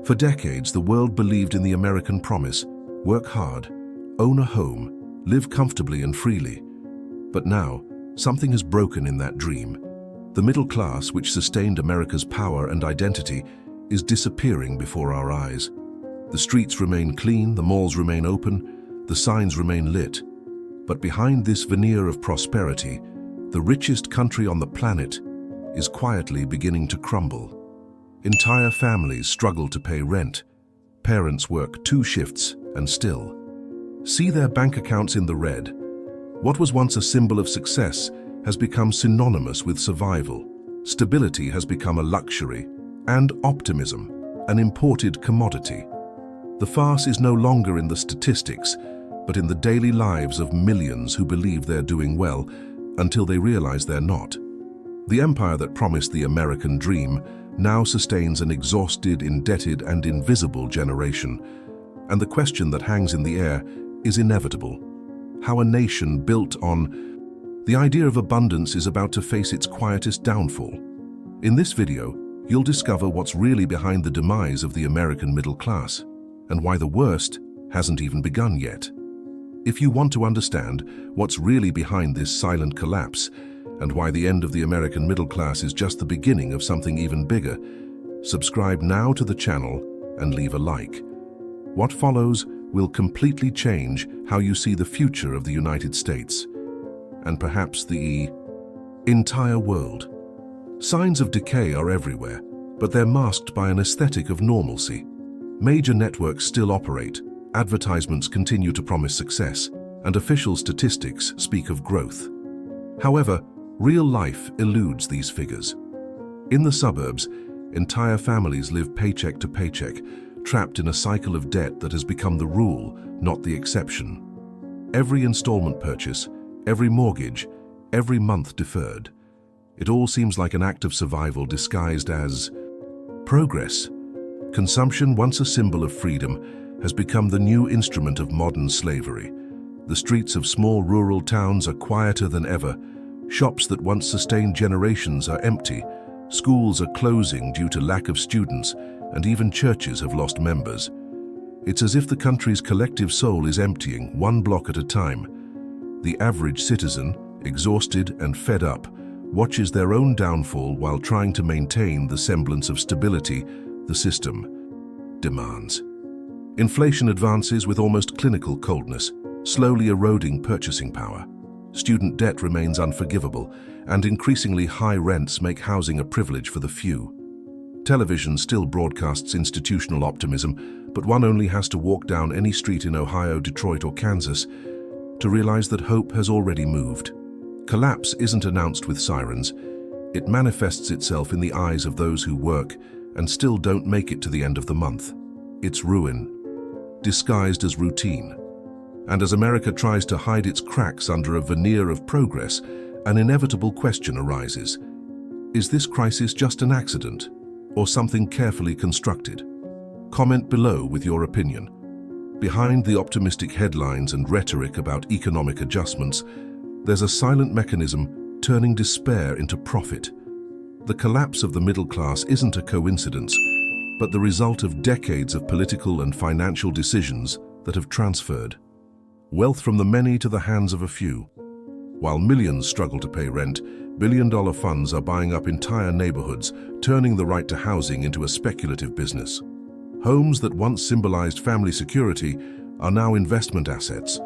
For decades, the world believed in the American promise: work hard, own a home, live comfortably and freely. But now, something has broken in that dream. The middle class, which sustained America's power and identity, is disappearing before our eyes. The streets remain clean, the malls remain open, the signs remain lit. But behind this veneer of prosperity, the richest country on the planet is quietly beginning to crumble. Entire families struggle to pay rent. Parents work 2 shifts and still see their bank accounts in the red. What was once a symbol of success has become synonymous with survival. Stability has become a luxury, and optimism, an imported commodity. The farce is no longer in the statistics, but in the daily lives of millions who believe they're doing well until they realize they're not. The empire that promised the American dream now sustains an exhausted, indebted, and invisible generation. And the question that hangs in the air is inevitable: how a nation built on the idea of abundance is about to face its quietest downfall. In this video, you'll discover what's really behind the demise of the American middle class, and why the worst hasn't even begun yet. If you want to understand what's really behind this silent collapse, and why the end of the American middle class is just the beginning of something even bigger, subscribe now to the channel and leave a like. What follows will completely change how you see the future of the United States, and perhaps the entire world. Signs of decay are everywhere, but they're masked by an aesthetic of normalcy. Major networks still operate, advertisements continue to promise success, and official statistics speak of growth. However, real life eludes these figures. In the suburbs, entire families live paycheck to paycheck, trapped in a cycle of debt that has become the rule, not the exception. Every installment purchase, every mortgage, every month deferred. It all seems like an act of survival disguised as progress. Consumption, once a symbol of freedom, has become the new instrument of modern slavery. The streets of small rural towns are quieter than ever. Shops that once sustained generations are empty. Schools are closing due to lack of students, and even churches have lost members. It's as if the country's collective soul is emptying, one block at a time. The average citizen, exhausted and fed up, watches their own downfall while trying to maintain the semblance of stability the system demands. Inflation advances with almost clinical coldness, slowly eroding purchasing power. Student debt remains unforgivable, and increasingly high rents make housing a privilege for the few. Television still broadcasts institutional optimism, but one only has to walk down any street in Ohio, Detroit, or Kansas to realize that hope has already moved. Collapse isn't announced with sirens. It manifests itself in the eyes of those who work and still don't make it to the end of the month. It's ruin, disguised as routine. And as America tries to hide its cracks under a veneer of progress, an inevitable question arises. Is this crisis just an accident, or something carefully constructed? Comment below with your opinion. Behind the optimistic headlines and rhetoric about economic adjustments, there's a silent mechanism turning despair into profit. The collapse of the middle class isn't a coincidence, but the result of decades of political and financial decisions that have transferred wealth from the many to the hands of a few. While millions struggle to pay rent, billion-dollar funds are buying up entire neighborhoods, turning the right to housing into a speculative business. Homes that once symbolized family security are now investment assets,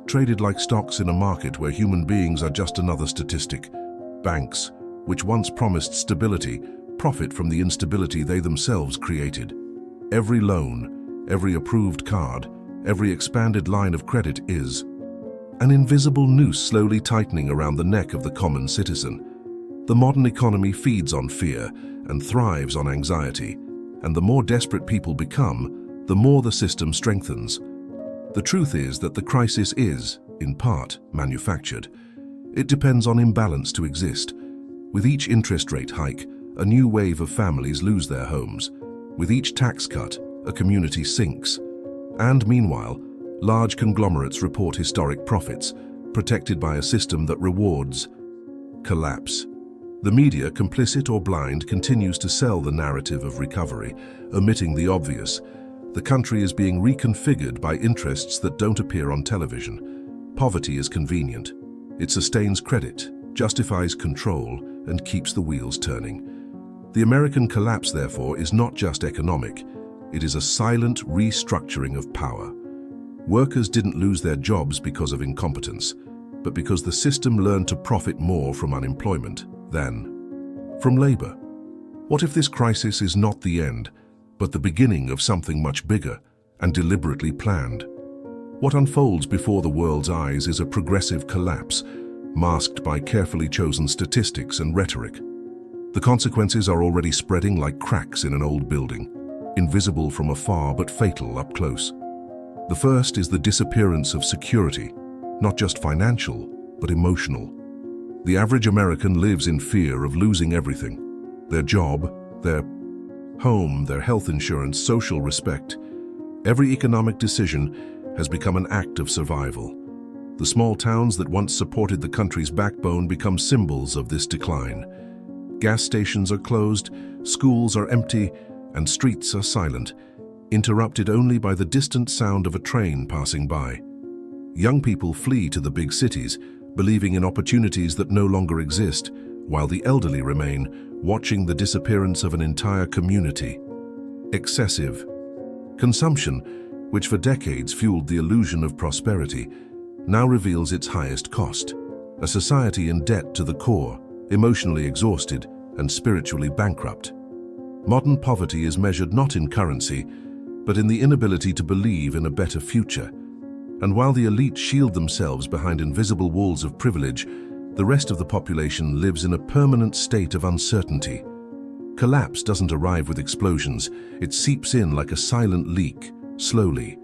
traded like stocks in a market where human beings are just another statistic. Banks, which once promised stability, profit from the instability they themselves created. Every loan, every approved card, every expanded line of credit is an invisible noose slowly tightening around the neck of the common citizen. The modern economy feeds on fear and thrives on anxiety, and the more desperate people become, the more the system strengthens. The truth is that the crisis is, in part, manufactured. It depends on imbalance to exist. With each interest rate hike, a new wave of families lose their homes. With each tax cut, a community sinks. And meanwhile, large conglomerates report historic profits, protected by a system that rewards collapse. The media, complicit or blind, continues to sell the narrative of recovery, omitting the obvious. The country is being reconfigured by interests that don't appear on television. Poverty is convenient. It sustains credit, justifies control, and keeps the wheels turning. The American collapse, therefore, is not just economic. It is a silent restructuring of power. Workers didn't lose their jobs because of incompetence, but because the system learned to profit more from unemployment than from labor. What if this crisis is not the end, but the beginning of something much bigger and deliberately planned? What unfolds before the world's eyes is a progressive collapse, masked by carefully chosen statistics and rhetoric. The consequences are already spreading like cracks in an old building, invisible from afar but fatal up close. The first is the disappearance of security, not just financial, but emotional. The average American lives in fear of losing everything: their job, their home, their health insurance, social respect. Every economic decision has become an act of survival. The small towns that once supported the country's backbone become symbols of this decline. Gas stations are closed, schools are empty, and streets are silent, interrupted only by the distant sound of a train passing by. Young people flee to the big cities, believing in opportunities that no longer exist, while the elderly remain, watching the disappearance of an entire community. Excessive consumption, which for decades fueled the illusion of prosperity, now reveals its highest cost. A society in debt to the core, emotionally exhausted and spiritually bankrupt. Modern poverty is measured not in currency, but in the inability to believe in a better future. And while the elite shield themselves behind invisible walls of privilege, the rest of the population lives in a permanent state of uncertainty. Collapse doesn't arrive with explosions. It seeps in like a silent leak, slowly,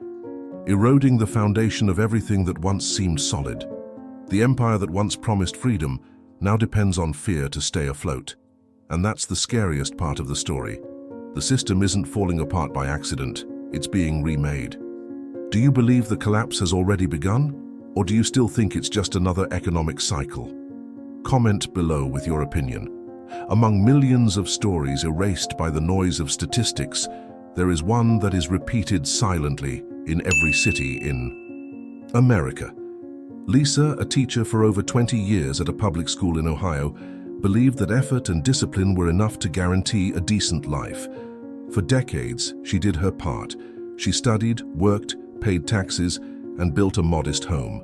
eroding the foundation of everything that once seemed solid. The empire that once promised freedom now depends on fear to stay afloat. And that's the scariest part of the story. The system isn't falling apart by accident. It's being remade. Do you believe the collapse has already begun? Or do you still think it's just another economic cycle? Comment below with your opinion. Among millions of stories erased by the noise of statistics, there is one that is repeated silently in every city in America. Lisa, a teacher for over 20 years at a public school in Ohio, believed that effort and discipline were enough to guarantee a decent life. For decades, she did her part. She studied, worked, paid taxes, and built a modest home.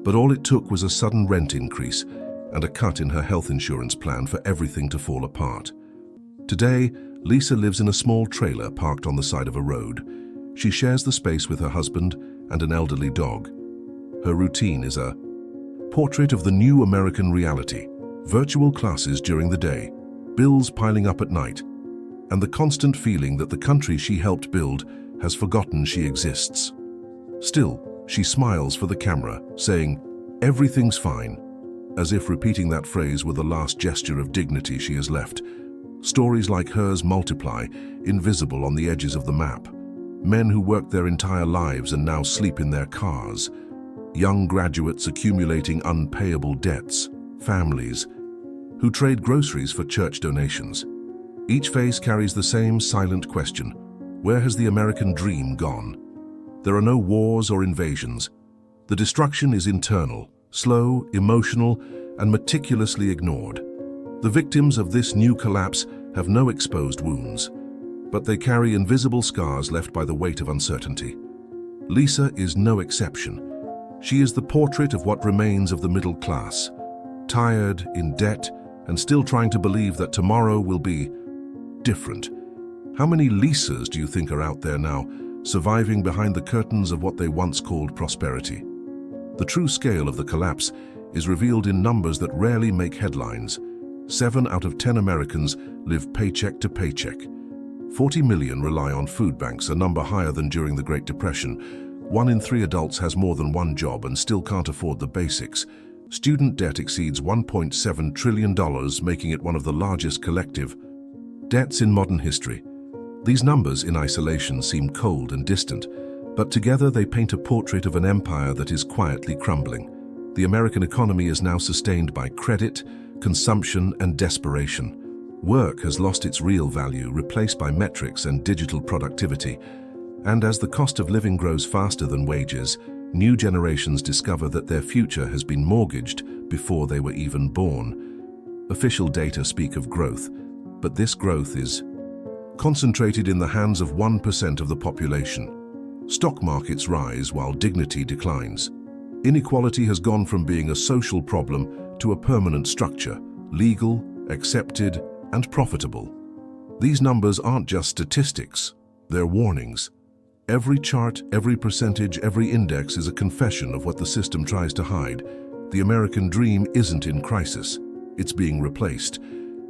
But all it took was a sudden rent increase and a cut in her health insurance plan for everything to fall apart. Today, Lisa lives in a small trailer parked on the side of a road. She shares the space with her husband and an elderly dog. Her routine is a portrait of the new American reality: virtual classes during the day, bills piling up at night, and the constant feeling that the country she helped build has forgotten she exists. Still, she smiles for the camera, saying, "Everything's fine," as if repeating that phrase were the last gesture of dignity she has left. Stories like hers multiply, invisible on the edges of the map. Men who worked their entire lives and now sleep in their cars. Young graduates accumulating unpayable debts. Families who trade groceries for church donations. Each face carries the same silent question: where has the American dream gone? There are no wars or invasions. The destruction is internal, slow, emotional, and meticulously ignored. The victims of this new collapse have no exposed wounds, but they carry invisible scars left by the weight of uncertainty. Lisa is no exception. She is the portrait of what remains of the middle class, tired, in debt, and still trying to believe that tomorrow will be different. How many Lisas do you think are out there now, surviving behind the curtains of what they once called prosperity? The true scale of the collapse is revealed in numbers that rarely make headlines. 7 out of 10 Americans live paycheck to paycheck. 40 million rely on food banks, a number higher than during the Great Depression. 1 in 3 adults has more than one job and still can't afford the basics. Student debt exceeds $1.7 trillion, making it one of the largest collective debts in modern history. These numbers in isolation seem cold and distant, but together they paint a portrait of an empire that is quietly crumbling. The American economy is now sustained by credit, consumption, and desperation. Work has lost its real value, replaced by metrics and digital productivity. And as the cost of living grows faster than wages, new generations discover that their future has been mortgaged before they were even born. Official data speak of growth, but this growth is concentrated in the hands of 1% of the population. Stock markets rise while dignity declines. Inequality has gone from being a social problem to a permanent structure, legal, accepted, and profitable. These numbers aren't just statistics, they're warnings. Every chart, every percentage, every index is a confession of what the system tries to hide. The American dream isn't in crisis, it's being replaced.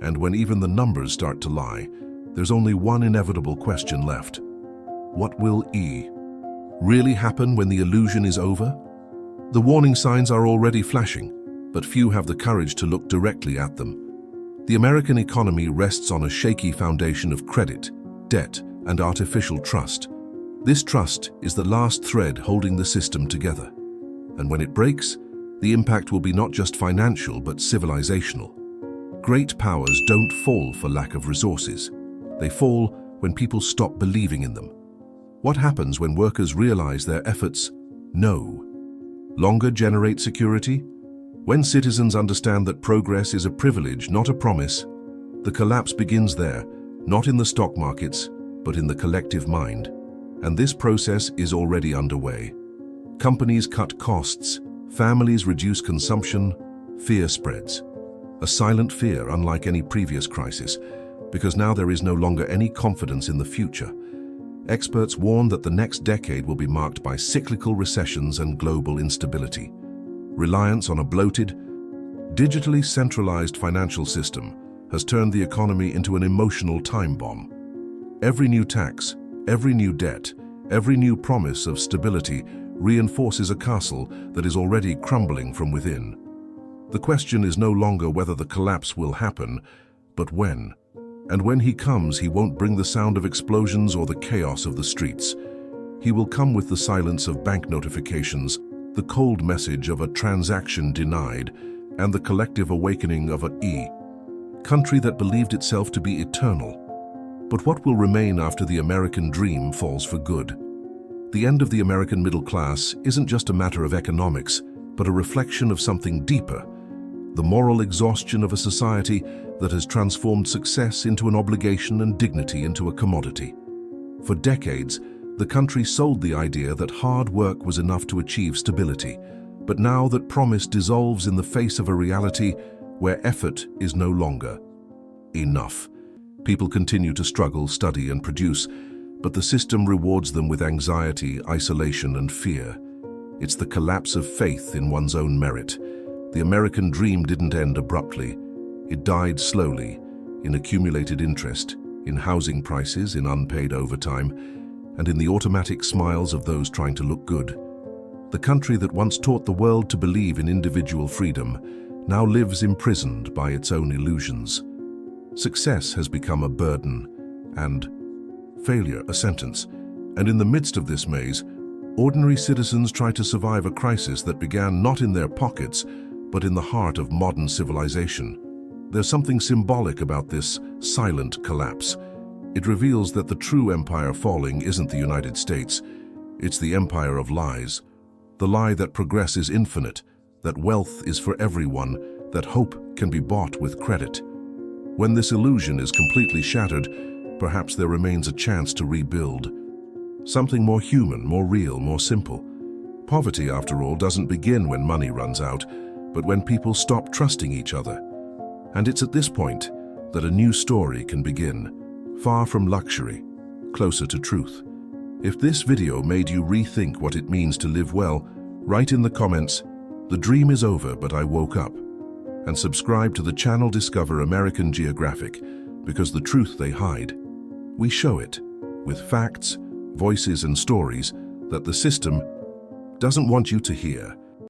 And when even the numbers start to lie, there's only one inevitable question left. What will really happen when the illusion is over? The warning signs are already flashing, but few have the courage to look directly at them. The American economy rests on a shaky foundation of credit, debt, and artificial trust. This trust is the last thread holding the system together. And when it breaks, the impact will be not just financial but civilizational. Great powers don't fall for lack of resources. They fall when people stop believing in them. What happens when workers realize their efforts no longer generate security? When citizens understand that progress is a privilege, not a promise, the collapse begins there, not in the stock markets, but in the collective mind. And this process is already underway. Companies cut costs, families reduce consumption, fear spreads. A silent fear unlike any previous crisis, because now there is no longer any confidence in the future. Experts warn that the next decade will be marked by cyclical recessions and global instability. Reliance on a bloated, digitally centralized financial system has turned the economy into an emotional time bomb. Every new tax, every new debt, every new promise of stability reinforces a castle that is already crumbling from within. The question is no longer whether the collapse will happen, but when. And when he comes, he won't bring the sound of explosions or the chaos of the streets. He will come with the silence of bank notifications, the cold message of a transaction denied, and the collective awakening of a country that believed itself to be eternal. But what will remain after the American dream falls for good? The end of the American middle class isn't just a matter of economics, but a reflection of something deeper, the moral exhaustion of a society that has transformed success into an obligation and dignity into a commodity. For decades, the country sold the idea that hard work was enough to achieve stability, but now that promise dissolves in the face of a reality where effort is no longer enough. People continue to struggle, study, and produce, but the system rewards them with anxiety, isolation, and fear. It's the collapse of faith in one's own merit. The American dream didn't end abruptly. It died slowly, in accumulated interest, in housing prices, in unpaid overtime, and in the automatic smiles of those trying to look good. The country that once taught the world to believe in individual freedom now lives imprisoned by its own illusions. Success has become a burden, and failure a sentence. And in the midst of this maze, ordinary citizens try to survive a crisis that began not in their pockets, but in the heart of modern civilization. There's something symbolic about this silent collapse. It reveals that the true empire falling isn't the United States. It's the empire of lies. The lie that progress is infinite, that wealth is for everyone, that hope can be bought with credit. When this illusion is completely shattered, perhaps there remains a chance to rebuild. Something more human, more real, more simple. Poverty, after all, doesn't begin when money runs out, but when people stop trusting each other. And it's at this point that a new story can begin, far from luxury, closer to truth. If this video made you rethink what it means to live well, write in the comments, "The dream is over, but I woke up." And subscribe to the channel Discover American Geographic, because the truth they hide, we show it, with facts, voices, and stories that the system doesn't want you to hear.